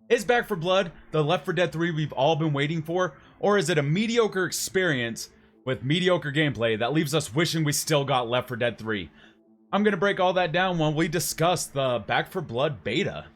Is Back 4 Blood the Left 4 Dead 3 we've all been waiting for? Or is it a mediocre experience with mediocre gameplay that leaves us wishing we still got Left 4 Dead 3? I'm gonna break all that down when we discuss the Back 4 Blood beta.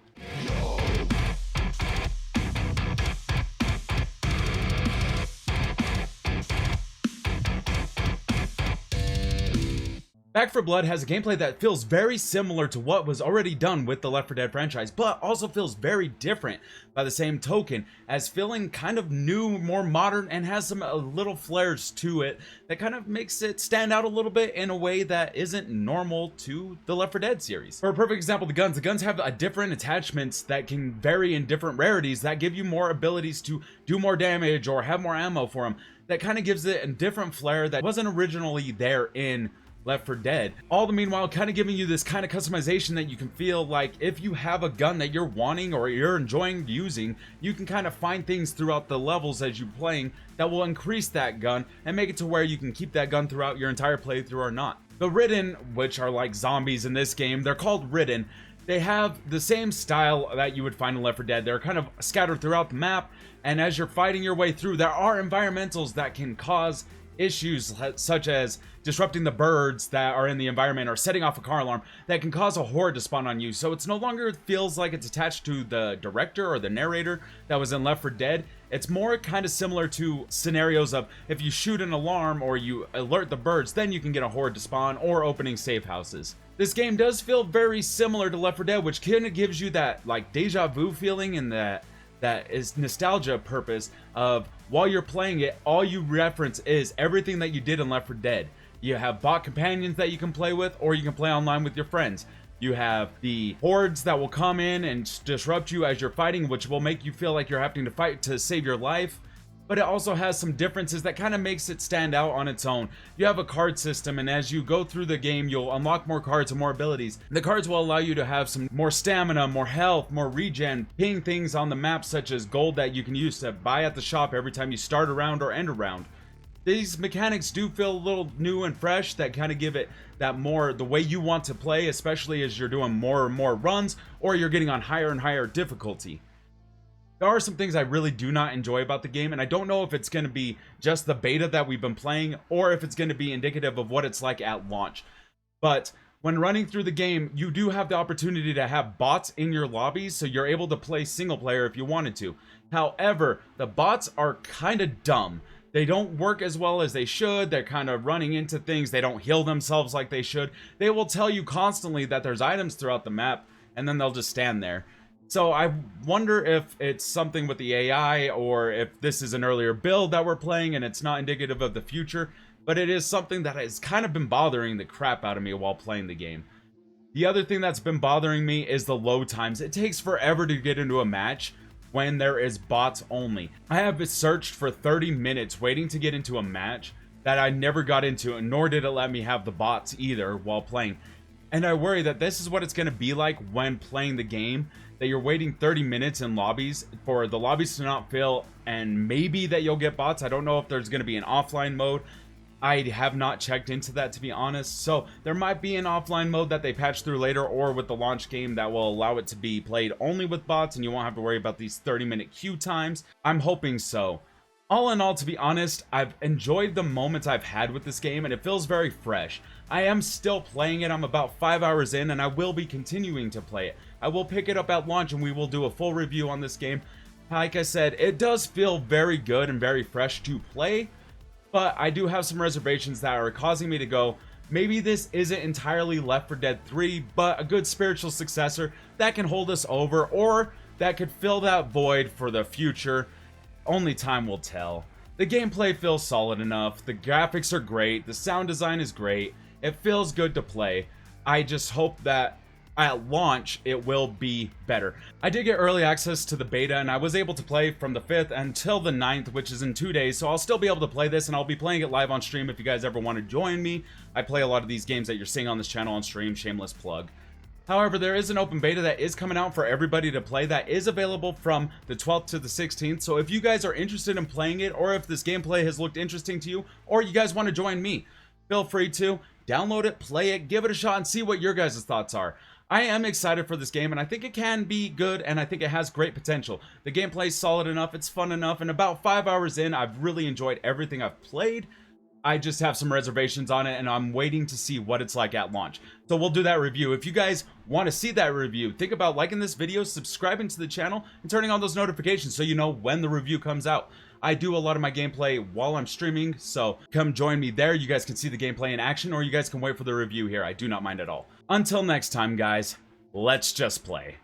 Back 4 Blood has a gameplay that feels very similar to what was already done with the Left 4 Dead franchise, but also feels very different by the same token, as feeling kind of new, more modern, and has some little flares to it that kind of makes it stand out a little bit in a way that isn't normal to the Left 4 Dead series. For a perfect example, the guns have different attachments that can vary in different rarities that give you more abilities to do more damage or have more ammo for them. That kind of gives it a different flair that wasn't originally there in Left 4 Dead. All the meanwhile kind of giving you this kind of customization that you can feel like if you have a gun that you're wanting or you're enjoying using, you can kind of find things throughout the levels as you're playing that will increase that gun and make it to where you can keep that gun throughout your entire playthrough or not. The Ridden, which are like zombies in this game, they're called Ridden. They have the same style that you would find in Left 4 Dead. They're kind of scattered throughout the map, and as you're fighting your way through, there are environmentals that can cause issues such as disrupting the birds that are in the environment or setting off a car alarm that can cause a horde to spawn on you. So it's no longer feels like it's attached to the director or the narrator that was in Left 4 Dead. It's more kind of similar to scenarios of if you shoot an alarm or you alert the birds, then you can get a horde to spawn, or opening safe houses. This game does feel very similar to Left 4 Dead, which kind of gives you that like deja vu feeling, and that is nostalgia purpose of while you're playing it, all you reference is everything that you did in Left 4 Dead. You have bot companions that you can play with, or you can play online with your friends. You have the hordes that will come in and disrupt you as you're fighting, which will make you feel like you're having to fight to save your life. But it also has some differences that kind of makes it stand out on its own. You have a card system, and as you go through the game, you'll unlock more cards and more abilities. The cards will allow you to have some more stamina, more health, more regen, ping things on the map such as gold that you can use to buy at the shop every time you start a round or end a round. These mechanics do feel a little new and fresh that kind of give it that more the way you want to play, especially as you're doing more and more runs or you're getting on higher and higher difficulty. There are some things I really do not enjoy about the game, and I don't know if it's going to be just the beta that we've been playing or if it's going to be indicative of what it's like at launch. But when running through the game, you do have the opportunity to have bots in your lobbies, so you're able to play single player if you wanted to. However, the bots are kind of dumb. They don't work as well as they should. They're kind of running into things. They don't heal themselves like they should. They will tell you constantly that there's items throughout the map, and then they'll just stand there. So I wonder if it's something with the AI, or if this is an earlier build that we're playing and it's not indicative of the future, but it is something that has kind of been bothering the crap out of me while playing the game. The other thing that's been bothering me is the load times. It takes forever to get into a match when there is bots only. I have searched for 30 minutes waiting to get into a match that I never got into, nor did it let me have the bots either while playing. And I worry that this is what it's going to be like when playing the game, that you're waiting 30 minutes in lobbies for the lobbies to not fill, and maybe that you'll get bots. I don't know if there's going to be an offline mode. I have not checked into that, to be honest. So there might be an offline mode that they patch through later, or with the launch game that will allow it to be played only with bots and you won't have to worry about these 30-minute queue times. I'm hoping so. All in all, to be honest, I've enjoyed the moments I've had with this game, and it feels very fresh. I am still playing it. I'm about 5 hours in, and I will be continuing to play it. I will pick it up at launch, and we will do a full review on this game. Like I said, it does feel very good and very fresh to play, but I do have some reservations that are causing me to go, maybe this isn't entirely Left 4 Dead 3, but a good spiritual successor that can hold us over, or that could fill that void for the future. Only time will tell. The gameplay feels solid enough, the graphics are great, the sound design is great, it feels good to play. I just hope that at launch it will be better. I did get early access to the beta, and I was able to play from the 5th until the 9th, which is in 2 days, so I'll still be able to play this, and I'll be playing it live on stream if you guys ever want to join me. I play a lot of these games that you're seeing on this channel on stream, shameless plug. However, there is an open beta that is coming out for everybody to play that is available from the 12th to the 16th. So if you guys are interested in playing it, or if this gameplay has looked interesting to you, or you guys want to join me, feel free to download it, play it, give it a shot, and see what your guys' thoughts are. I am excited for this game, and I think it can be good, and I think it has great potential. The gameplay is solid enough, it's fun enough, and about 5 hours in, I've really enjoyed everything I've played. I just have some reservations on it, and I'm waiting to see what it's like at launch. So we'll do that review. If you guys want to see that review, think about liking this video, subscribing to the channel, and turning on those notifications so you know when the review comes out. I do a lot of my gameplay while I'm streaming, so come join me there. You guys can see the gameplay in action, or you guys can wait for the review here. I do not mind at all. Until next time, guys, let's just play.